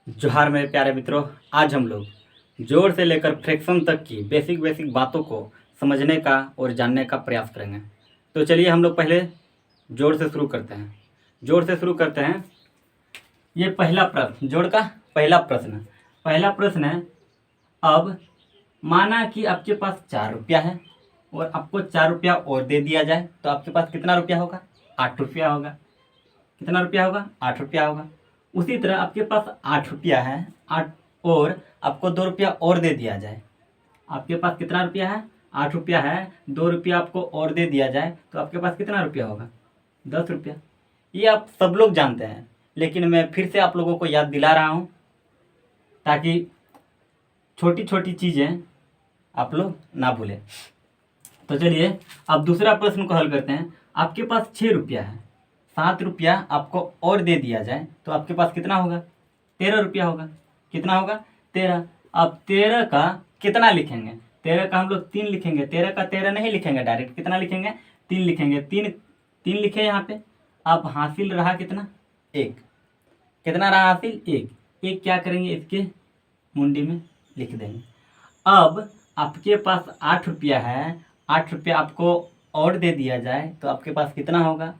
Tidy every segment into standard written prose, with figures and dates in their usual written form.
जोहार मेरे प्यारे मित्रों। आज हम लोग जोड़ से लेकर फ्रैक्शन तक की बेसिक बातों को समझने का और जानने का प्रयास करेंगे। तो चलिए हम लोग पहले जोड़ से शुरू करते हैं। जोड़ से शुरू करते हैं। ये पहला प्रश्न, जोड़ का पहला प्रश्न है। अब माना कि आपके पास 4 रुपया है और आपको 4 रुपया और दे दिया जाए तो आपके पास कितना रुपया होगा? 8 रुपया होगा। कितना रुपया होगा? 8 रुपया होगा। उसी तरह आपके पास 8 रुपया है, आठ, और आपको 2 रुपया और दे दिया जाए। आपके पास कितना रुपया है? 8 रुपया है, 2 रुपया आपको और दे दिया जाए तो आपके पास कितना रुपया होगा? 10 रुपया। ये आप सब लोग जानते हैं, लेकिन मैं फिर से आप लोगों को याद दिला रहा हूँ ताकि छोटी छोटी चीज़ें आप लोग ना भूलें। तो चलिए अब दूसरा प्रश्न को हल करते हैं। आपके पास 6 रुपया है, 7 रुपया आपको और दे दिया जाए तो आपके पास कितना होगा? 13 रुपया होगा। कितना होगा? 13। अब 13 का कितना लिखेंगे? 13 का हम लोग 3 लिखेंगे। 13 का 13 नहीं लिखेंगे डायरेक्ट, कितना लिखेंगे? 3 लिखेंगे। 3 3 लिखे यहाँ पे। अब हासिल रहा कितना? 1। कितना रहा हासिल? 1। 1 क्या करेंगे? इसके मुंडी में लिख देंगे। अब आपके पास 8 रुपया है, 8 रुपया आपको और दे दिया जाए तो आपके पास कितना होगा?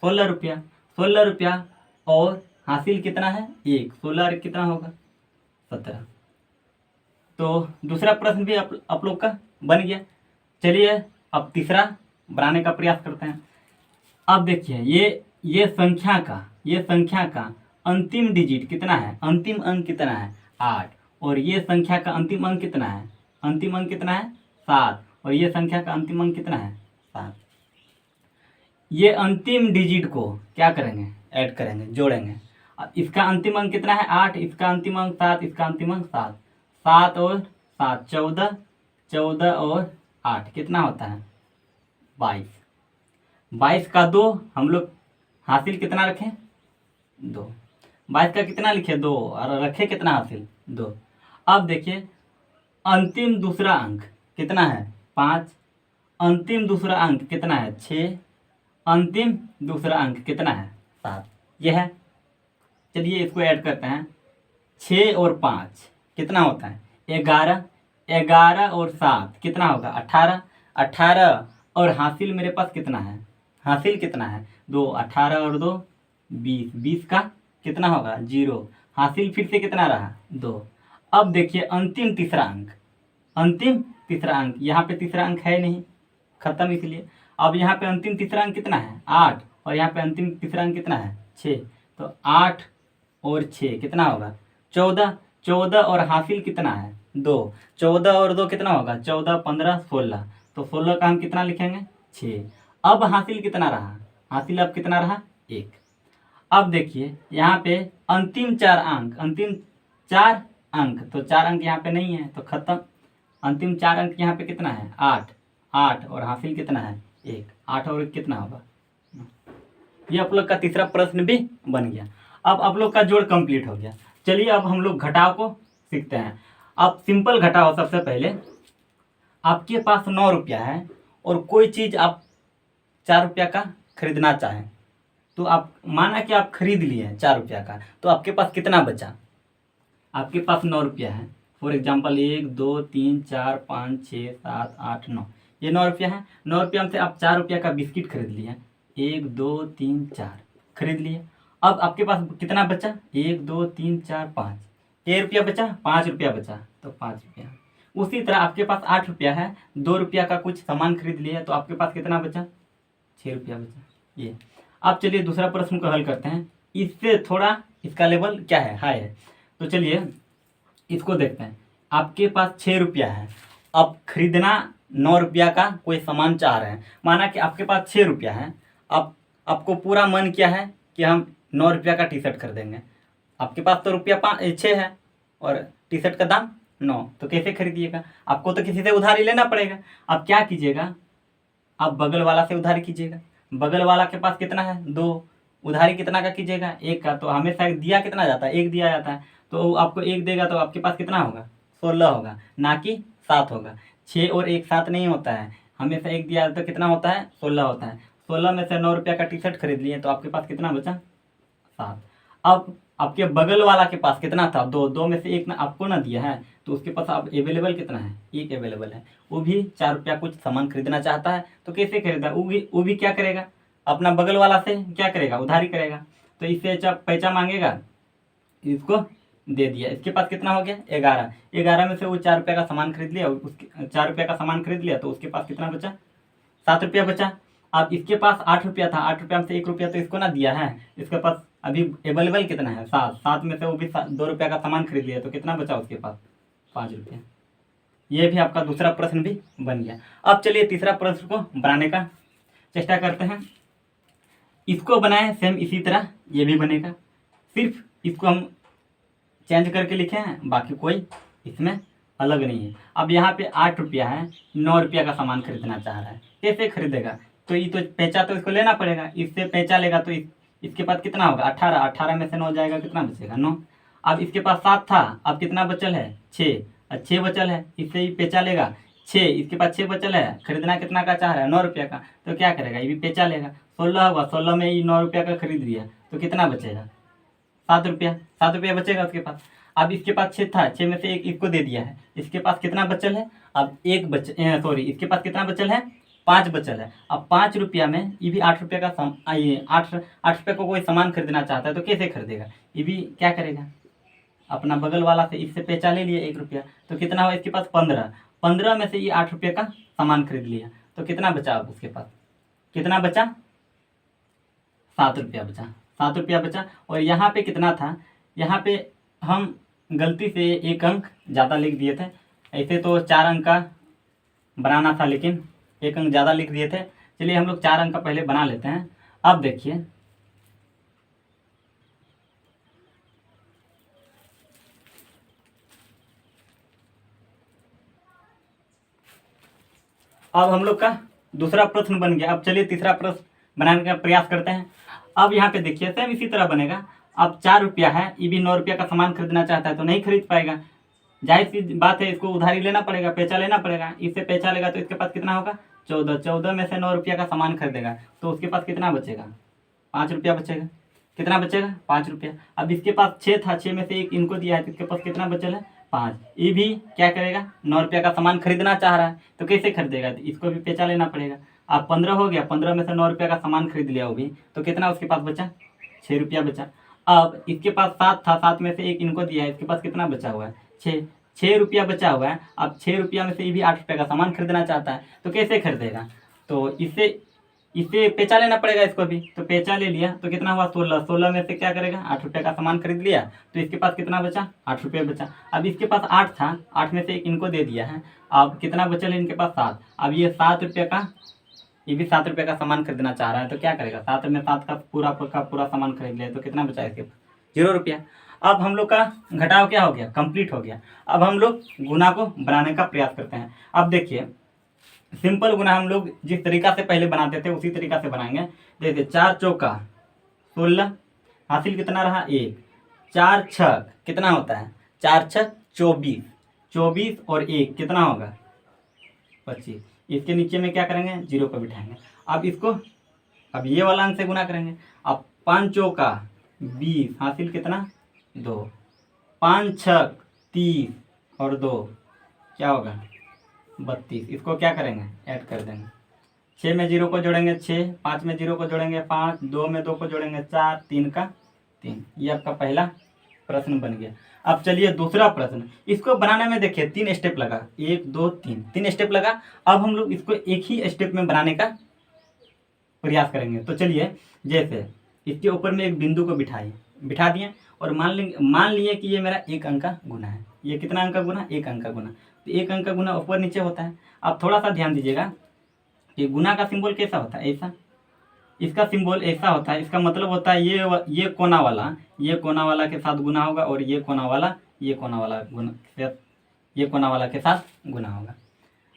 16 रुपया। 16 रुपया और हासिल कितना है? 1। 16 कितना होगा? 17। तो दूसरा प्रश्न भी आप लोग का बन गया। चलिए अब तीसरा बनाने का प्रयास करते हैं। अब देखिए ये संख्या का अंतिम डिजिट कितना है? अंतिम अंक कितना है? 8। और ये संख्या का अंतिम अंक कितना है? अंतिम अंक कितना है? 7। और ये संख्या का अंतिम अंक कितना है? 7। ये अंतिम डिजिट को क्या करेंगे? ऐड करेंगे, जोड़ेंगे। अब इसका अंतिम अंक कितना है? 8। इसका अंतिम अंक 7। इसका अंतिम अंक 7। 7 और 7 14। 14 और 8 कितना होता है? 22। 22 का 2 हम लोग हासिल कितना रखें? 2। 22 का कितना लिखे? 2। और रखे कितना हासिल? 2। अब देखिए अंतिम दूसरा अंक कितना है? 5। अंतिम दूसरा अंक कितना है? 6। अंतिम दूसरा अंक कितना है? 7। यह है। चलिए इसको ऐड करते हैं। 6 और 5 कितना होता है? 11। 11 और 7 कितना होगा? 18। 18 और हासिल मेरे पास कितना है? हासिल कितना है? 2। 18 और 2 20। 20 का कितना होगा? 0। हासिल फिर से कितना रहा? 2। अब देखिए अंतिम तीसरा अंक। अंतिम तीसरा अंक, यहाँ पे तीसरा अंक है नहीं, खत्म, इसलिए अब यहाँ पे अंतिम तीसरा अंक कितना है? 8। और यहाँ पे अंतिम तीसरा अंक कितना है? 6। तो 8 और 6 कितना होगा? 14। 14 और हासिल कितना है? 2। 14 और 2 कितना होगा? 14 15 16। तो 16 का हम कितना लिखेंगे? 6। अब हासिल कितना रहा? हासिल अब कितना रहा? 1। अब देखिए यहाँ पे अंतिम 4 अंक, अंतिम 4 अंक, तो 4 अंक यहाँ पे नहीं है तो खत्म। अंतिम 4 अंक यहाँ पे कितना है? 8। 8 और हासिल कितना है? 1। 8 और 1 कितना होगा? ये आप लोग का तीसरा प्रश्न भी बन गया। अब आप लोग का जोड़ कंप्लीट हो गया। चलिए अब हम लोग घटाव को सीखते हैं। अब सिंपल घटाव, सबसे पहले आपके पास 9 रुपया है और कोई चीज़ आप 4 रुपया का खरीदना चाहें तो आप माना कि आप खरीद लिए 4 रुपया का, तो आपके पास कितना बचा? आपके पास 9 रुपया है। फॉर एग्जाम्पल 1 2 3 4 5 6 7 8 9, ये 9 रुपया है। 9 रुपया से आप 4 रुपया का बिस्किट खरीद लिए। 1 2 3 4 खरीद लिए। अब आपके पास कितना बचा? 1 2 3 4 5। ये रुपया बचा? 5 रुपया बचा, तो 5 रुपया। उसी तरह आपके पास 8 रुपया है, 2 रुपया का कुछ सामान खरीद लिया तो आपके पास कितना बचा? 6 रुपया बचा। ये अब चलिए दूसरा प्रश्न को हल करते हैं। इससे थोड़ा इसका लेवल क्या है? हाई है। तो चलिए इसको देखते हैं। आपके पास 6 रुपया है, अब खरीदना 9 रुपया का कोई सामान चाह रहे हैं। माना कि आपके पास 6 रुपया है, अब आपको पूरा मन किया है कि हम 9 रुपया का टी शर्ट खरीदेंगे। आपके पास तो रुपया 6 है और टी शर्ट का दाम 9, तो कैसे खरीदिएगा? आपको तो किसी से उधारी लेना पड़ेगा। अब क्या कीजिएगा? आप बगल वाला से उधारी कीजिएगा। बगल वाला के पास कितना है? 2। उधारी कितना का कीजिएगा? 1 का। तो हमेशा दिया कितना जाता है? 1 दिया जाता है। तो आपको 1 देगा तो आपके पास कितना होगा? 16 होगा, ना कि 7 होगा। 6 और 1 7 नहीं होता है, हमेशा 1 दिया जाता है तो कितना होता है? 16 होता है। 16 में से 9 रुपया का टी शर्ट खरीद लिए तो आपके पास कितना बचा? 7। अब आपके बगल वाला के पास कितना था, दो, दो में से एक ना आपको ना दिया है, तो उसके पास अब अवेलेबल कितना है, एक अवेलेबल है। वो भी 4 रुपया कुछ सामान खरीदना चाहता है, तो कैसे खरीदा, वो भी क्या करेगा, अपना बगल वाला से क्या करेगा, उधारी करेगा। तो इससे पैसा मांगेगा, इसको दे दिया, इसके पास कितना हो गया, 11। 11 में से वो 4 रुपया का सामान खरीद लिया, उसके 4 रुपया का सामान खरीद लिया, तो उसके पास कितना बचा, 7 रुपया बचा। अब इसके पास 8 रुपया था, 8 रुपया में से 1 रुपया तो इसको ना दिया है, इसके पास अभी अवेलेबल कितना है, 7। 7 में से वो भी 2 रुपया का सामान खरीद लिया, तो कितना बचा उसके पास, 5 रुपया। ये भी आपका दूसरा प्रश्न भी बन गया। अब चलिए तीसरा प्रश्न को बनाने का चेष्टा करते हैं। इसको बनाए सेम इसी तरह ये भी बनेगा, सिर्फ इसको हम चेंज करके लिखे हैं, बाकी कोई इसमें अलग नहीं है। अब यहाँ पे 8 रुपया है, 9 रुपया का सामान खरीदना चाह रहा है, कैसे खरीदेगा, तो ये तो पैसा तो इसको लेना पड़ेगा, इससे पैसा लेगा तो इसके पास कितना होगा, 18। 18 में से 9 जाएगा, कितना बचेगा, 9। अब इसके पास 7 था, अब कितना बचल है, 6। 6 बचल है, इससे ही पैसा लेगा, 6, इसके पास 6 बचल है, खरीदना कितना का चाह रहा है, 9 रुपया का, तो क्या करेगा, ये भी पैसा लेगा, 16 होगा, 16 में ये 9 रुपया का खरीद लिया, तो कितना बचेगा, 7 रुपया। 7 रुपया बचेगा उसके पास। अब इसके पास 6 था, 6 में से एक इसको दे दिया है, इसके पास कितना बचल है, अब इसके पास कितना बचल है, 5 बचल है। अब 5 रुपया में ये भी 8 रुपया का ये 8 रुपये को कोई सामान खरीदना चाहता है, तो कैसे खरीदेगा, ये भी क्या करेगा, अपना बगल वाला से इससे पैसा ले लिया 1 रुपया, तो कितना हुआ इसके पास, 15। 15 में से ये 8 रुपये का सामान खरीद लिया, तो कितना बचा, अब उसके पास कितना बचा, 7 रुपया बचा। 7 रुपया बचा। और यहाँ पे कितना था, यहाँ पे हम गलती से एक अंक ज़्यादा लिख दिए थे, ऐसे तो 4 अंक का बनाना था, लेकिन एक अंक ज़्यादा लिख दिए थे। चलिए हम लोग 4 अंक का पहले बना लेते हैं। अब देखिए, अब हम लोग का दूसरा प्रश्न बन गया। अब चलिए तीसरा प्रश्न बनाने का प्रयास करते हैं। अब यहाँ पे देखिए सेम इसी तरह बनेगा। अब 4 रुपया है, ये भी 9 रुपया का सामान खरीदना चाहता है, तो नहीं खरीद पाएगा, जाहिर सी बात है, इसको उधारी लेना पड़ेगा, पैसा लेना पड़ेगा। इससे पैसा लेगा तो इसके पास कितना होगा, 14। 14 में से 9 रुपया का सामान खरीदेगा, तो उसके पास कितना बचेगा, 5 रुपया बचेगा। कितना बचेगा, 5 रुपया। अब इसके पास 6 था, 6 में से एक इनको दिया है, तो इसके पास कितना बचल है, 5। ये भी क्या करेगा, 9 रुपया का सामान खरीदना चाह रहा है, तो कैसे खरीदेगा, तो इसको भी पैसा लेना पड़ेगा। अब 15 हो गया, 15 में से 9 रुपया का सामान खरीद लिया वो भी, तो कितना उसके पास बचा, 6 रुपया बचा। अब इसके पास 7 था, 7 में से एक इनको दिया है, इसके पास कितना बचा हुआ है, 6। 6 रुपया बचा हुआ है। अब 6 रुपया में से ये भी 8 रुपया का सामान खरीदना चाहता है, तो कैसे खरीदेगा, तो इससे इससे पैसा लेना पड़ेगा इसको भी, तो पैसा ले लिया, तो कितना हुआ, 16। 16 में से क्या करेगा, 8 रुपये का सामान खरीद लिया, तो इसके पास कितना बचा, 8 रुपये बचा। अब इसके पास 8 था, 8 में से एक इनको दे दिया है, अब कितना बचल है इनके पास, 7। अब ये 7 रुपये का, ये भी 7 रुपये का सामान खरीदना चाह रहा है, तो क्या करेगा, 7 में 7 का पूरा सामान खरीद लिया, तो कितना बचा इसके पास, 0 रुपया। अब हम लोग का घटाव क्या हो गया, कंप्लीट हो गया। अब हम लोग गुना को बनाने का प्रयास करते हैं। अब देखिए सिंपल गुना हम लोग जिस तरीका से पहले बनाते थे उसी तरीका से बनाएंगे। जैसे 4 चौका 16, हासिल कितना रहा, 1। 4 छक कितना होता है, 4 छक 24। 24 और 1 कितना होगा, 25। इसके नीचे में क्या करेंगे, 0 को बिठाएंगे। अब इसको, अब ये वाला अंक से गुना करेंगे। अब 5 चौका 20, हासिल कितना, 2। 5 छक 30 और 2 क्या होगा, 32। इसको क्या करेंगे, ऐड कर देंगे। 6 में 0 को जोड़ेंगे 6, 5 में 0 को जोड़ेंगे 5, 2 में 2 को जोड़ेंगे 4, 3 का 3। ये आपका पहला प्रश्न बन गया। अब चलिए दूसरा प्रश्न, इसको बनाने में देखिए 3 स्टेप लगा, 1 2 3, 3 स्टेप लगा। अब हम लोग इसको एक ही स्टेप में बनाने का प्रयास करेंगे। तो चलिए, जैसे इसके ऊपर में एक बिंदु को बिठा दिए, और मान लिए कि ये मेरा 1 अंक का गुना है। ये कितना अंक का गुना, 1 अंक का गुना। तो 1 अंक का गुना ऊपर नीचे होता है। आप थोड़ा सा ध्यान दीजिएगा कि गुना का सिंबल कैसा होता है, ऐसा, इसका सिंबल ऐसा होता है। इसका मतलब होता है ये कोना वाला के साथ गुना होगा, और ये कोना वाला के साथ गुना होगा।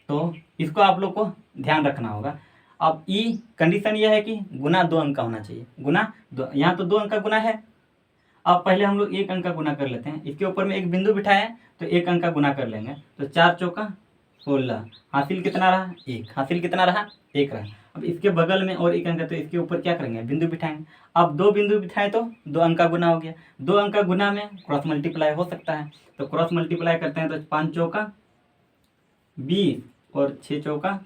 तो इसको आप लोग को ध्यान रखना होगा। अब ई कंडीशन यह है कि गुना 2 अंक का होना चाहिए, गुना यहाँ तो 2 अंक का गुना है। अब पहले हम लोग 1 अंक का गुना कर लेते हैं। इसके ऊपर में एक बिंदु बिठाए हैं, तो 1 अंक का गुना कर लेंगे। तो 4 चौका 16। हासिल कितना रहा 1, हासिल कितना रहा 1 रहा। अब इसके बगल में और एक अंक है तो इसके ऊपर क्या करेंगे, बिंदु बिठाएंगे। अब 2 बिंदु बिठाएं तो 2 अंक का गुना हो गया। 2 अंक का गुना में क्रॉस मल्टीप्लाई हो सकता है, तो क्रॉस मल्टीप्लाई करते हैं तो 5 चौका 20 और 6 चौका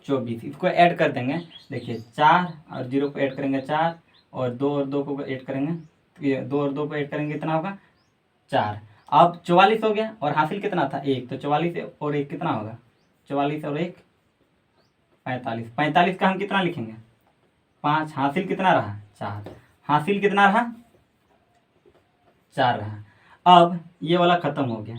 24। इसको ऐड कर देंगे, देखिए 4 और 0 को ऐड करेंगे 4 और 2 और 2 को ऐड करेंगे, तो ये 2 और 2 को ऐड करेंगे कितना होगा 4। अब 44 हो गया और हासिल कितना था 1, तो 44 और 1 कितना होगा, 44 और 1 45। 45 का हम कितना लिखेंगे 5। हासिल कितना रहा 4, हासिल कितना रहा 4 रहा। अब ये वाला खत्म हो गया।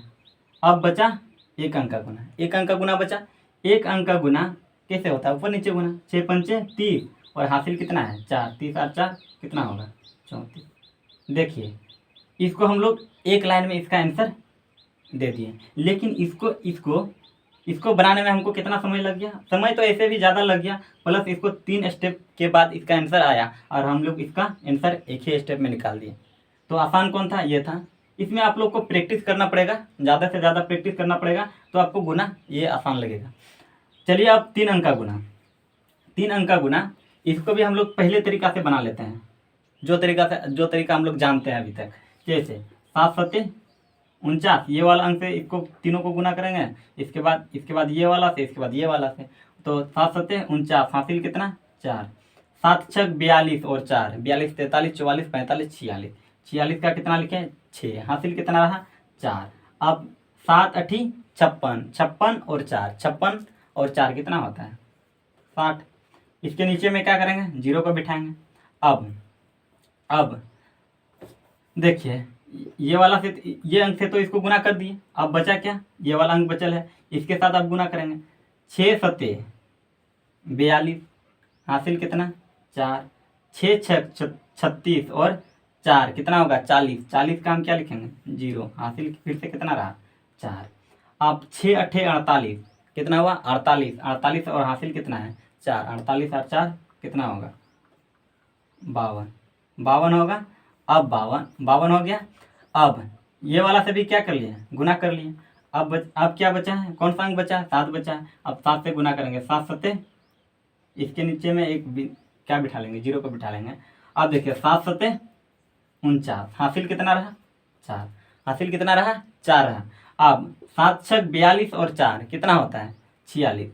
अब बचा एक अंक का गुना, एक अंक का गुना बचा। एक अंक का गुना कैसे होता है, ऊपर नीचे गुना, 6 पंचे 30 और हासिल कितना है 4, 30 और 4 कितना होगा 34। देखिए इसको हम लोग एक लाइन में इसका आंसर दे दिए, लेकिन इसको बनाने में हमको कितना समय लग गया, समय तो ऐसे भी ज़्यादा लग गया, प्लस इसको 3 स्टेप के बाद इसका आंसर आया और हम लोग इसका आंसर एक ही स्टेप में निकाल दिए। तो आसान कौन था, ये था। इसमें आप लोग को प्रैक्टिस करना पड़ेगा, ज़्यादा से ज़्यादा प्रैक्टिस करना पड़ेगा, तो आपको गुना ये आसान लगेगा। चलिए अब 3 अंक का गुना, 3 अंक का गुना इसको भी हम लोग पहले तरीका से बना लेते हैं, जो तरीका हम लोग जानते हैं अभी तक। जैसे 7 सत्ते 49, ये वाला अंक से इसको तीनों को गुना करेंगे, इसके बाद ये वाला से, इसके बाद ये वाला से, तो 7 सत्ते 49, हासिल कितना 4। 7 छक 42 और 4, 42 43 44 45 46, 46 का कितना लिखे 6, हासिल कितना रहा 4। अब 7 अठी 56, 56 और 4, 56 और 4 कितना होता है 60। इसके नीचे में क्या करेंगे, 0 को बिठाएंगे। अब देखिए ये वाला से, ये अंक से तो इसको गुना कर दिए, अब बचा क्या, ये वाला अंक बचल है, इसके साथ आप गुना करेंगे। 6 सत्ते 42, हासिल कितना 4, 6 छक 36 और 4 कितना होगा 40, 40 का हम क्या लिखेंगे 0, हासिल फिर से कितना रहा 4। अब 6 अट्ठे 48, कितना हुआ 48, 48 और हासिल कितना है 4, 48 और 4 कितना होगा 52, 52 होगा। अब 52 हो गया। अब ये वाला से भी क्या कर लिए, गुना कर लिए। अब क्या बचा है, कौन सा अंक बचा है 7 बचा है। अब 7 से गुना करेंगे, 7 सत्ते, इसके नीचे में एक क्या बिठा लेंगे 0 को बिठा लेंगे। अब देखिए 7 सत्ते 49, हासिल कितना रहा 4, हासिल कितना रहा 4 रहा। अब 7 छक 42 और 4 कितना होता है 46,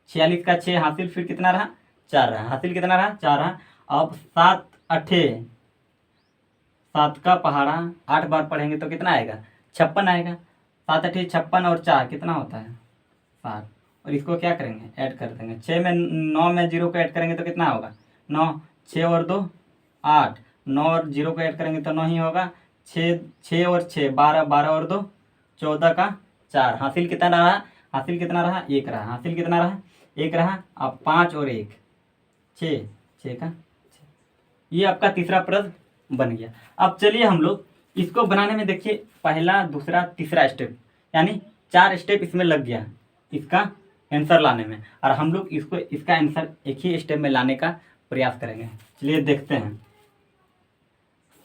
46 का 6, हासिल फिर कितना रहा 4 रहा, हासिल कितना रहा 4 रहा। अब 7 अठे 7 का पहाड़ा 8 बार पढ़ेंगे तो कितना आएगा 56 आएगा। 7 अठे 56 और 4 कितना होता है 7, और इसको क्या करेंगे ऐड कर देंगे। 6 में 9 में 0 को ऐड करेंगे तो कितना होगा 9, 6 और 2 8, 9 और 0 को ऐड करेंगे तो 9 ही होगा। 6 और 6 12, 12 और 2 14 का 4, हासिल कितना रहा, हासिल कितना रहा 1 रहा, हासिल कितना रहा 1 रहा। अब 5 और 1 6, 6 का 6। ये आपका तीसरा प्रश्न बन गया। अब चलिए हम लोग इसको बनाने में देखिए पहला दूसरा तीसरा स्टेप, यानी 4 स्टेप इसमें लग गया इसका आंसर लाने में, और हम लोग इसका आंसर एक ही स्टेप में लाने का प्रयास करेंगे। चलिए देखते हैं।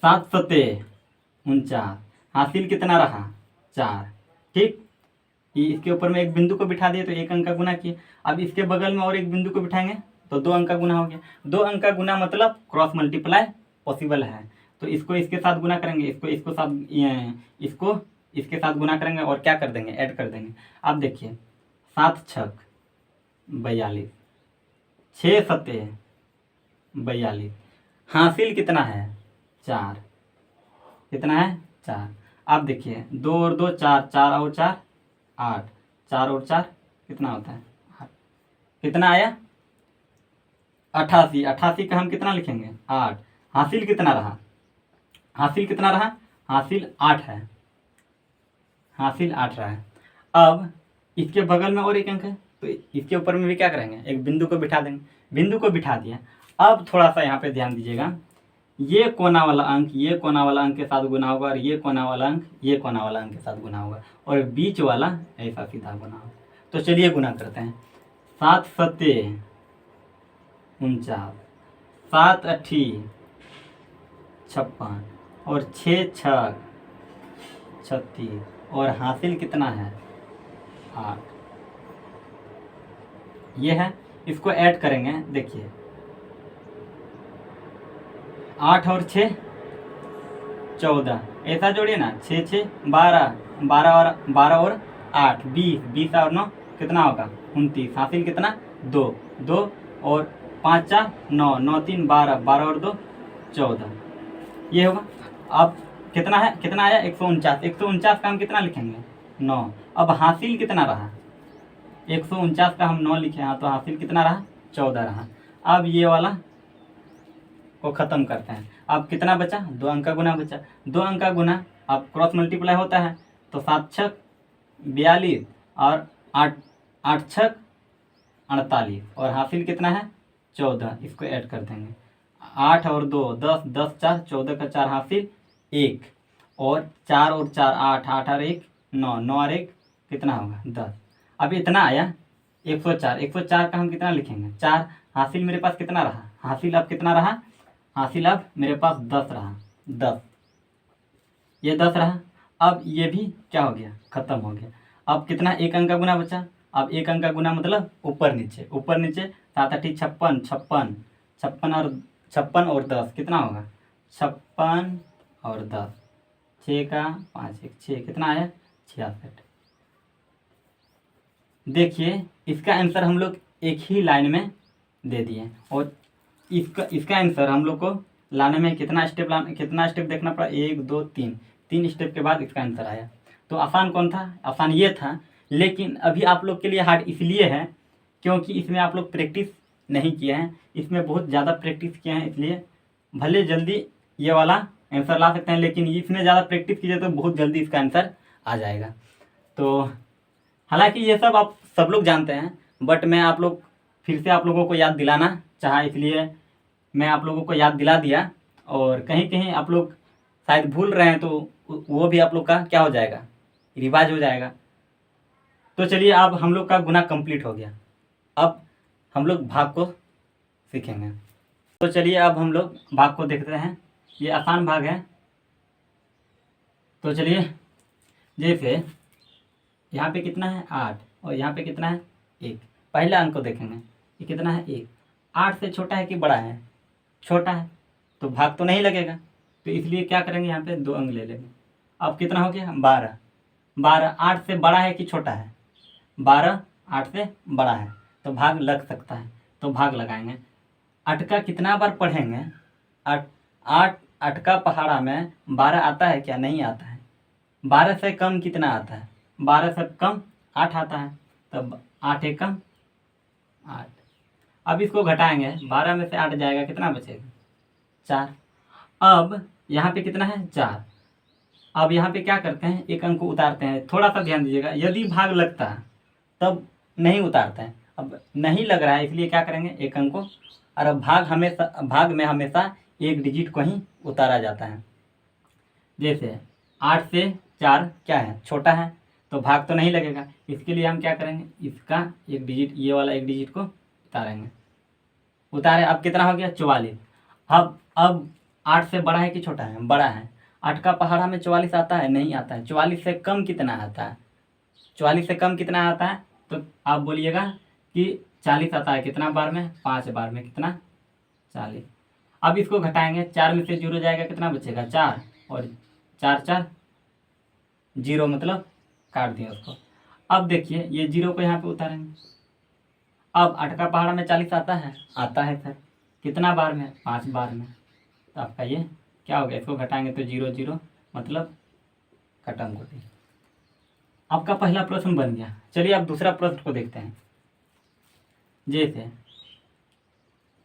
7 सत्ते 49, हासिल कितना रहा 4, ठीक। ये इसके ऊपर में एक बिंदु को बिठा दिए तो 1 अंक का गुना किए। अब इसके बगल में और एक बिंदु को बिठाएंगे तो 2 अंक का गुना हो गया। 2 अंक का गुना मतलब क्रॉस मल्टीप्लाई पॉसिबल है, तो इसको इसके साथ गुना करेंगे, इसको इसके साथ गुना करेंगे और क्या कर देंगे ऐड कर देंगे। अब देखिए 7 छक 42, 6 सत्ते 42, हासिल कितना है 4, कितना है 4। अब देखिए 2 और 2 4, 4 और 4 8, 4 और 4 कितना होता है 8, कितना आया 88, 88 का हम कितना लिखेंगे 8, हासिल कितना रहा, हासिल कितना रहा, हासिल 8 है, हासिल 8 रहा है। अब इसके बगल में और एक अंक है तो इसके ऊपर में भी क्या करेंगे एक बिंदु को बिठा देंगे, बिंदु को बिठा दिया। अब थोड़ा सा यहाँ पे ध्यान दीजिएगा, ये कोना वाला अंक ये कोना वाला अंक के साथ गुना होगा और ये कोना वाला अंक ये कोना वाला अंक के साथ गुना होगा और बीच वाला ऐसा सीधा गुना होगा। तो चलिए गुना करते हैं। 7 सत्ते 49, 7 अठी 56 और 6 छक 36 और हासिल कितना है 8। ये है, इसको ऐड करेंगे। देखिए 8 और 6 14, ऐसा जोड़िए ना, 6 6 12, 12 और 8 20, 20 और 9 कितना होगा 29, हासिल कितना 2 2 और 5 4 9, 9 3 12, 12 और 2 14, ये होगा। अब कितना है, कितना आया 149, 149 का हम कितना लिखेंगे 9। अब हासिल कितना रहा 149 का हम 9 लिखे, हाँ तो हासिल कितना रहा 14 रहा। अब ये वाला को ख़त्म करते हैं। अब कितना बचा, 2 अंक का गुना बचा, 2 अंक का गुना अब क्रॉस मल्टीप्लाई होता है तो 7 छक 42 और 8 8 छक 48 और हासिल कितना है 14, इसको ऐड कर देंगे। 8 और 2 10, 10 4 14 का 4 हासिल 1 और 4 और 4 8, 8 और 1 9, 9 और 1 कितना होगा 10। अब इतना आया 104, 104 का हम कितना लिखेंगे 4, हासिल मेरे पास कितना रहा, हासिल अब कितना रहा, हासिल अब मेरे पास 10 रहा, 10, ये 10 रहा। अब ये भी क्या हो गया ख़त्म हो गया। अब कितना, एक अंक का गुना बचा। अब एक अंक का गुना मतलब ऊपर नीचे, ऊपर नीचे 7 8 56, 56 56 और 10 कितना होगा 56 और 10, 6 का 5 1 6 कितना आया 66। देखिए इसका आंसर हम लोग एक ही लाइन में दे दिए और इसका आंसर हम लोग को लाने में कितना स्टेप देखना पड़ा, 1 2 3, 3 स्टेप के बाद इसका आंसर आया। तो आसान कौन था, आसान ये था। लेकिन अभी आप लोग के लिए हार्ड इसलिए है क्योंकि इसमें आप लोग प्रैक्टिस नहीं किए हैं, इसमें बहुत ज़्यादा प्रैक्टिस किए हैं, इसलिए भले जल्दी ये वाला आंसर ला सकते हैं, लेकिन इसमें ज़्यादा प्रैक्टिस कीजिए तो बहुत जल्दी इसका आंसर आ जाएगा। तो हालांकि ये सब आप सब लोग जानते हैं, बट मैं आप लोग फिर से आप लोगों को याद दिलाना चाहा, इसलिए मैं आप लोगों को याद दिला दिया। और कहीं कहीं आप लोग शायद भूल रहे हैं तो वो भी आप लोग का क्या हो जाएगा, रिवाज हो जाएगा। तो चलिए अब हम लोग का गुना कंप्लीट हो गया, अब हम लोग भाग को सीखेंगे। तो चलिए अब हम लोग भाग को देखते हैं, ये आसान भाग है। तो चलिए जैसे यहाँ पे कितना है 8 और यहाँ पे कितना है 1, पहला अंक को देखेंगे, ये कितना है 1, 8 से छोटा है कि बड़ा है, छोटा है, तो भाग तो नहीं लगेगा, तो इसलिए क्या करेंगे यहाँ पे 2 अंक ले लेंगे। अब कितना हो गया 12, 12 8 से बड़ा है कि छोटा है, 12 8 से बड़ा है तो भाग लग सकता है, तो भाग लगाएंगे। 8 का कितना बार पढ़ेंगे, 8 का पहाड़ा में 12 आता है क्या, नहीं आता है। 12 से कम कितना आता है, 12 से कम 8 आता है, तब 8 एकम 8। अब इसको घटाएंगे, 12 में से 8 जाएगा कितना बचेगा 4। अब यहाँ पे कितना है 4। अब यहाँ पे क्या करते हैं, एक अंक को उतारते हैं, थोड़ा सा ध्यान दीजिएगा, यदि भाग लगता है तब नहीं उतारते हैं, अब नहीं लग रहा है इसलिए क्या करेंगे एक अंक को, और अब भाग में हमेशा एक डिजिट को ही उतारा जाता है। जैसे 8 से 4 क्या है छोटा है, तो भाग तो नहीं लगेगा, इसके लिए हम क्या करेंगे, इसका एक डिजिट, ये वाला एक डिजिट को उतारेंगे, उतारे। अब कितना हो गया 44। अब 8 से बड़ा है कि छोटा है, बड़ा है। 8 का पहाड़ा में 44 आता है, नहीं आता है। 44 से कम कितना आता है, 44 से कम कितना आता है, तो आप बोलिएगा कि 40 आता है, कितना बार में 5 बार में, कितना 40। अब इसको घटाएंगे, 4 में से 0 जाएगा, कितना बचेगा 4, और 4 4 0 मतलब काट दिया उसको। अब देखिए ये 0 को यहाँ पे उतारेंगे। अब 8 का पहाड़ा में 40 आता है, आता है सर, कितना बार में 5 बार में, तो आपका ये क्या हो गया, इसको घटाएंगे तो 0 0 मतलब खत्म हो गई। आपका पहला प्रश्न बन गया। चलिए अब दूसरा प्रश्न को देखते हैं। जैसे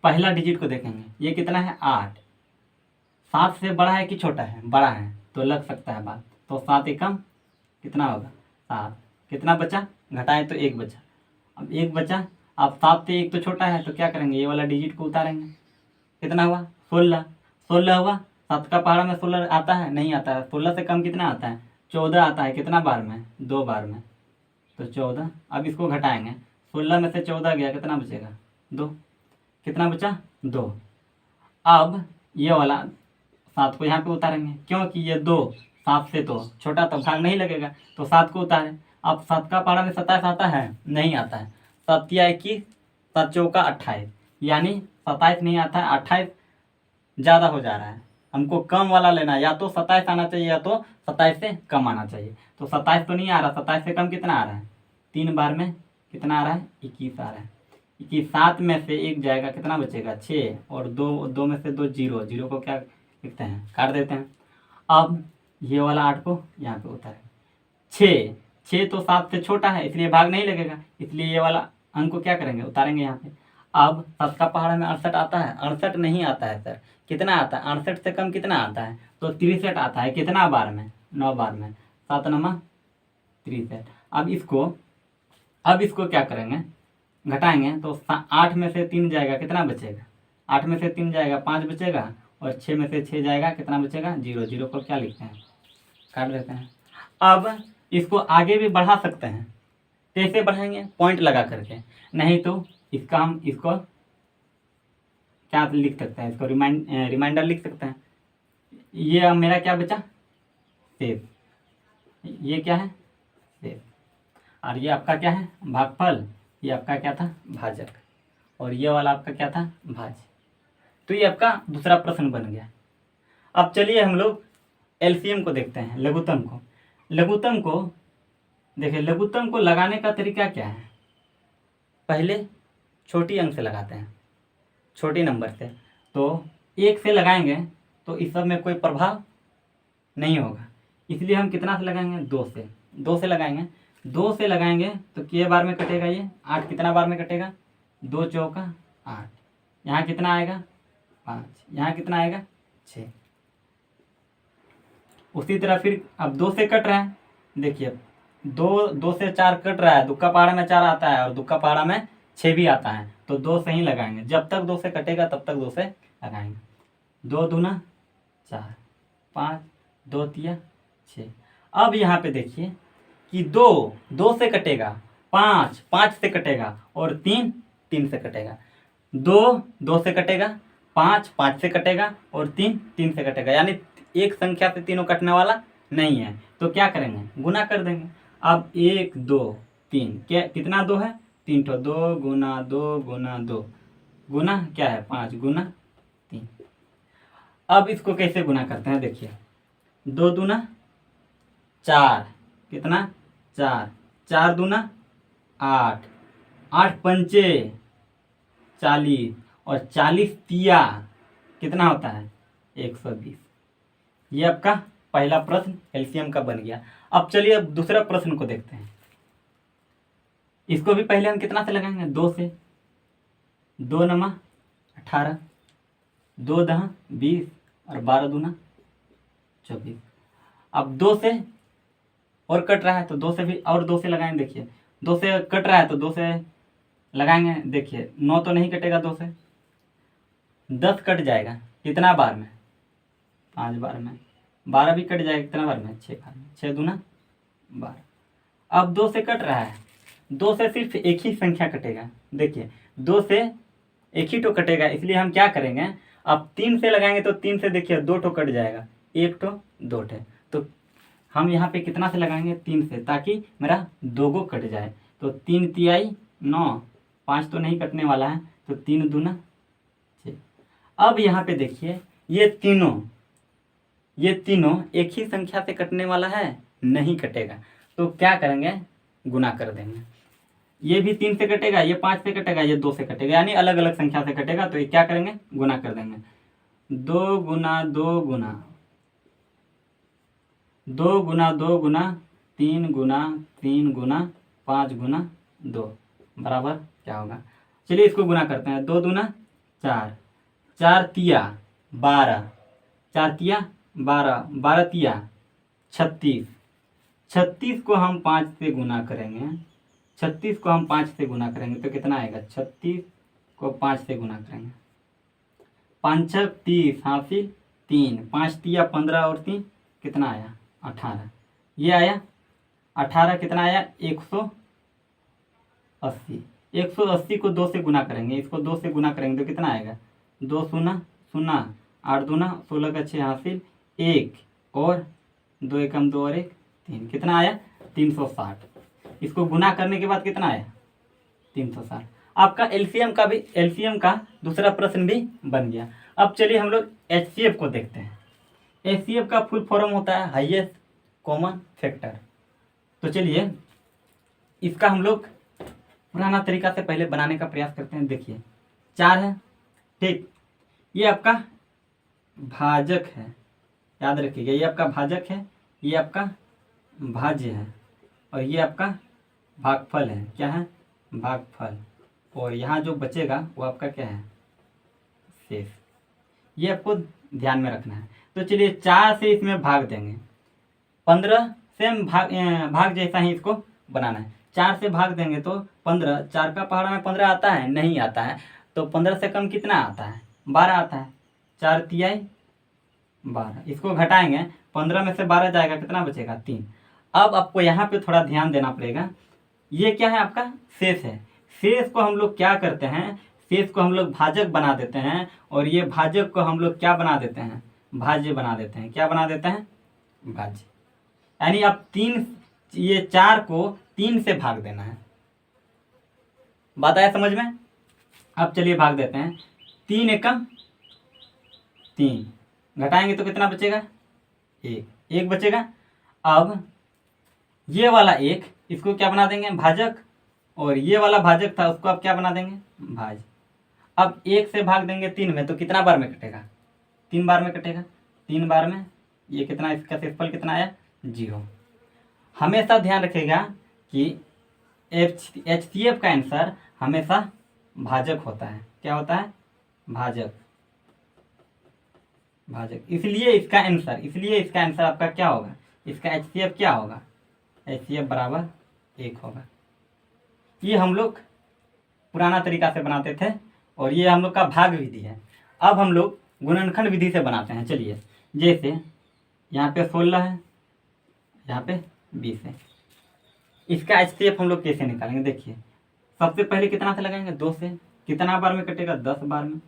पहला डिजिट को देखेंगे, ये कितना है 8, 7 से बड़ा है कि छोटा है, बड़ा है, तो लग सकता है बात, तो 7 एकम कितना होगा 7, कितना बचा, घटाएं तो 1 बचा। अब 1 बचा, अब 7 से 1 तो छोटा है, तो क्या करेंगे, ये वाला डिजिट को उतारेंगे, कितना हुआ 16, 16 हुआ। 7 का पहाड़ा में 16 आता है, नहीं आता है। 16 से कम कितना आता है 14 आता है, कितना बार में 2 बार में, तो 14। अब इसको घटाएंगे, 16 में से 14 गया, कितना बचेगा 2, कितना बचा 2। अब ये वाला 7 को यहाँ पे उतारेंगे, क्योंकि ये 2 7 से तो छोटा, तो भाग नहीं लगेगा, तो 7 को उतारें। अब 7 का पहाड़ा में 27 आता है, नहीं आता है। 7 या 21 7 चौका 28, यानी 27 नहीं आता है, 28 ज़्यादा हो जा रहा है। हमको कम वाला लेना है, या तो 27 आना चाहिए या तो 27 से कम आना चाहिए। तो 27 तो नहीं आ रहा, 27 से कम कितना आ रहा है, 3 बार में कितना आ रहा है, 21 आ रहा है। 21, 7 में से 1 जाएगा, कितना बचेगा 6, और 2 में से 2 जीरो, जीरो को क्या लिखते हैं, काट देते हैं। अब ये वाला 8 को यहाँ पे उतारेंगे। 6 तो 7 से छोटा है, इसलिए भाग नहीं लगेगा, इसलिए ये वाला अंक को क्या करेंगे, उतारेंगे यहाँ पे। अब 7 का पहाड़ा में 68 आता है, 68 नहीं आता है सर, कितना आता है, 68 से कम कितना आता है, तो 63 आता है। कितना बार में, 9 बार में, 7 नमा 63। अब इसको क्या करेंगे, घटाएंगे तो 8 में से 3 जाएगा, कितना बचेगा, 8 में से 3 जाएगा 5 बचेगा, और 6 में से 6 जाएगा, कितना बचेगा, 0, 0 को क्या लिखते हैं, काट देते हैं। अब इसको आगे भी बढ़ा सकते हैं, कैसे बढ़ाएंगे, पॉइंट लगा करके, नहीं तो इसको क्या लिख सकते हैं, इसको रिमाइंडर लिख सकते हैं। ये अब मेरा क्या बचा, शेष, ये क्या है, शेष, और ये आपका क्या है, भागफल, ये आपका क्या था, भाजक, और ये वाला आपका क्या था, भाज्य। तो ये आपका दूसरा प्रश्न बन गया। अब चलिए हम लोग एलसीएम को देखते हैं, लघुत्तम को। लघुत्तम को देखिए, लघुत्तम को लगाने का तरीका क्या है, पहले छोटी अंक से लगाते हैं, छोटी नंबर से। तो 1 से लगाएंगे तो इस सब में कोई प्रभाव नहीं होगा, इसलिए हम कितना से लगाएंगे, 2 से लगाएंगे। 2 से लगाएंगे तो कितने बार में कटेगा, ये 8 कितना बार में कटेगा, 2 चौका 8, यहाँ कितना आएगा 5, यहाँ कितना आएगा 6। उसी तरह फिर अब 2 से कट रहा है, देखिए 2 से 4 कट रहा है, दुक्का पहाड़ा में 4 आता है और दुक्का पहाड़ा में 6 भी आता है, तो 2 से ही लगाएंगे, जब तक 2 से कटेगा तब तक 2 से लगाएंगे। 2 दूना 4, 5, 2 तिया 6। अब यहाँ पे देखिए कि 2 से कटेगा, 5 से कटेगा, और 3 से कटेगा। 2 से कटेगा, 5 से कटेगा, और 3 से कटेगा, यानी एक संख्या से तीनों कटने वाला नहीं है। तो क्या करेंगे, गुना कर देंगे। अब 1 2 3, क्या कितना 2 है, 3 ठो, 2 गुना 2 गुना 2 गुना क्या है 5 गुना 3। अब इसको कैसे गुना करते हैं, देखिए 2 दूना 4, कितना 4, 4 दूना 8, 8 पंचे 40, और 40 तिया कितना होता है 120। ये आपका पहला प्रश्न एलसीएम का बन गया। अब चलिए अब दूसरा प्रश्न को देखते हैं। इसको भी पहले हम कितना से लगाएंगे, 2 से। 2 नमा 18, 2 दहा 20, और 12 दूना 24। अब 2 से और कट रहा है तो 2 से भी और 2 से लगाएंगे, देखिए 2 से कट रहा है तो 2 से लगाएंगे, देखिए 9 तो नहीं कटेगा 2 से, 10 कट जाएगा, कितना बार में 5 बार में, 12 भी कट जाएगा, कितना बार में 6 बार में, 6 दूना 12। अब 2 से कट रहा है, 2 से सिर्फ एक ही संख्या कटेगा, देखिए 2 से एक ही ठो कटेगा, इसलिए हम क्या करेंगे, अब 3 से लगाएंगे तो 3 से देखिए 2 ठो कट जाएगा, 1 ठो 2 ठो, तो हम यहाँ पे कितना से लगाएंगे, 3 से, ताकि मेरा 2 गो कट जाए। तो 3 तिहाई 9, 5 तो नहीं कटने वाला है, तो 3 दूना 6। अब यहाँ पे देखिए ये तीनों एक ही संख्या से कटने वाला है, नहीं कटेगा, तो क्या करेंगे, गुना कर देंगे। ये भी 3 से कटेगा, ये 5 से कटेगा, ये 2 से कटेगा, यानी अलग अलग संख्या से कटेगा, तो ये क्या करेंगे, गुना कर देंगे। 2 गुना 2 गुना 2 गुना 2 गुना 3 गुना 3 गुना 5 गुना 2 बराबर क्या होगा, चलिए इसको गुना करते हैं। 2 दूना 4, 4 तिया 12, 4 तिया 12, 12 तिया 36, 36 को हम 5 से गुना करेंगे, 36 को हम 5 से गुना करेंगे तो कितना आएगा, 36 को 5 से गुना करेंगे, 5 6 30 हासिल 3, 5 तिया 15, और 3 कितना आया 18, ये आया 18, कितना आया 180। 180 को 2 से गुना करेंगे, इसको 2 से गुना करेंगे तो कितना आएगा, 2 शून्य शून्य, 8 दूना 16 का 6 हासिल 1, और 2 एकम 2 और 1 3, कितना आया 360। इसको गुना करने के बाद कितना आया 360। आपका एलसीएम का दूसरा प्रश्न भी बन गया। अब चलिए हम लोग एचसीएफ को देखते हैं। एचसीएफ का फुल फॉर्म होता है हाईएस्ट कॉमन फैक्टर। तो चलिए इसका हम लोग पुराना तरीका से पहले बनाने का प्रयास करते हैं। देखिए 4 है, ठीक, ये आपका भाजक है, याद रखिएगा, ये आपका भाजक है, ये आपका भाज्य है, और ये आपका भागफल है। क्या है? भागफल। और यहाँ जो बचेगा वो आपका क्या है? शेष। ये आपको ध्यान में रखना है। तो चलिए 4 से इसमें भाग देंगे, 15 से हम भाग जैसा ही इसको बनाना है। 4 से भाग देंगे तो 15, 4 का पहाड़ा में 15 आता है? नहीं आता है। तो 15 से कम कितना आता है? 12 आता है। 4 तिहाई 12, इसको घटाएंगे, 15 में से 12 जाएगा, कितना बचेगा? 3। अब आपको यहाँ पे थोड़ा ध्यान देना पड़ेगा। ये क्या है? आपका शेष है। शेष को हम लोग क्या करते हैं? शेष को हम लोग भाजक बना देते हैं, और ये भाजक को हम लोग क्या बना देते हैं? भाज्य बना देते हैं। क्या बना देते हैं? भाज्य। यानी अब 3, ये 4 को 3 से भाग देना है। बात आया समझ में? अब चलिए भाग देते हैं। 3 एकम 3, घटाएंगे तो कितना बचेगा? 1 बचेगा। अब ये वाला 1, इसको क्या बना देंगे? भाजक। और ये वाला भाजक था, उसको आप क्या बना देंगे? भाज्य। अब 1 से भाग देंगे 3 में, तो कितना बार में कटेगा? 3 बार में कटेगा। 3 बार में ये कितना, इसका शेषफल कितना आया? 0। हमेशा ध्यान रखिएगा कि एचसीएफ का आंसर हमेशा भाजक होता है। क्या होता है? भाजक। भाजक। इसलिए इसका आंसर आपका क्या होगा? इसका एचसीएफ क्या होगा? एचसीएफ बराबर 1 होगा। ये हम लोग पुराना तरीका से बनाते थे, और ये हम लोग का भाग विधि है। अब हम लोग गुणनखंड विधि से बनाते हैं। चलिए, जैसे यहाँ पे 16 है, यहाँ पे 20 है। इसका एचसीएफ हम लोग कैसे निकालेंगे? देखिए, सबसे पहले कितना से लगाएंगे? 2 से। कितना बार में कटेगा? 10 बार में।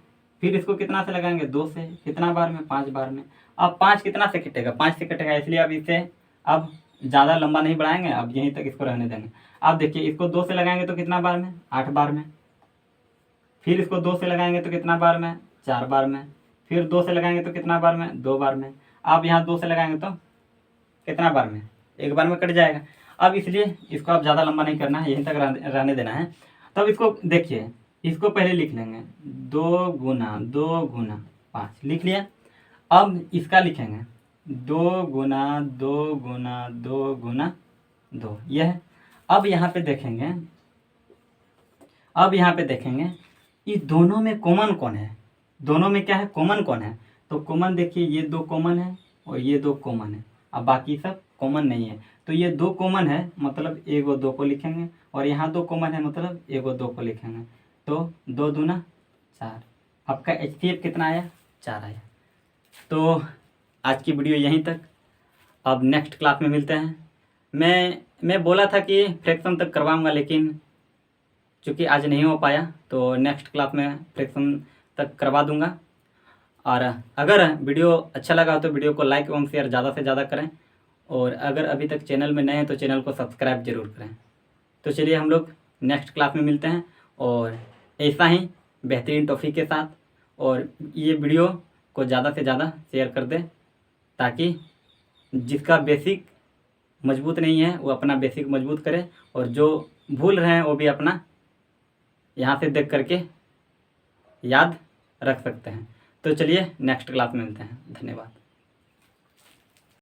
फिर इसको कितना से लगाएंगे? 2 से। कितना बार में? 5 बार में। अब 5 कितना से कटेगा? 5 से कटेगा, इसलिए अब इसे अब ज़्यादा लंबा नहीं बढ़ाएंगे, अब यहीं तक इसको रहने देंगे। अब देखिए, इसको 2 से लगाएंगे तो कितना बार में? 8 बार में। फिर इसको 2 से लगाएंगे तो कितना बार में? 4 बार में। फिर 2 से लगाएंगे तो कितना बार में? 2 बार में। अब यहाँ 2 से लगाएंगे तो कितना बार में? 1 बार में कट जाएगा। अब इसलिए इसको आप ज़्यादा लंबा नहीं करना है, यहीं तक रहने देना है। तब इसको देखिए, इसको पहले लिख लेंगे, 2 गुना 2 गुना 5 लिख लिया। अब इसका लिखेंगे 2 गुना 2 गुना 2 गुना 2, यह है। अब यहाँ पे देखेंगे इस दोनों में कॉमन कौन है? दोनों में क्या है? कॉमन कौन है? तो कॉमन देखिए, ये 2 कॉमन है और ये 2 कॉमन है। अब बाकी सब कॉमन नहीं है, तो ये 2 कॉमन है, मतलब 1 और 2 को लिखेंगे, और यहाँ 2 कॉमन है, मतलब 1 और 2 को लिखेंगे। तो 2 दूना 4। आपका एचसीएफ कितना आया? 4 आया। तो आज की वीडियो यहीं तक। अब नेक्स्ट क्लास में मिलते हैं। मैं बोला था कि फ्रैक्शन तक करवाऊंगा, लेकिन चूँकि आज नहीं हो पाया, तो नेक्स्ट क्लास में फ्रैक्शन तक करवा दूंगा। और अगर वीडियो अच्छा लगा तो वीडियो को लाइक एवं शेयर ज़्यादा से ज़्यादा करें, और अगर अभी तक चैनल में नए हैं तो चैनल को सब्सक्राइब जरूर करें। तो चलिए हम लोग नेक्स्ट क्लास में मिलते हैं, और ऐसा ही बेहतरीन टॉपिक के साथ। और ये वीडियो को ज़्यादा से ज़्यादा शेयर कर दें, ताकि जिसका बेसिक मजबूत नहीं है वो अपना बेसिक मजबूत करे, और जो भूल रहे हैं वो भी अपना यहाँ से देख करके याद रख सकते हैं। तो चलिए नेक्स्ट क्लास में मिलते हैं। धन्यवाद।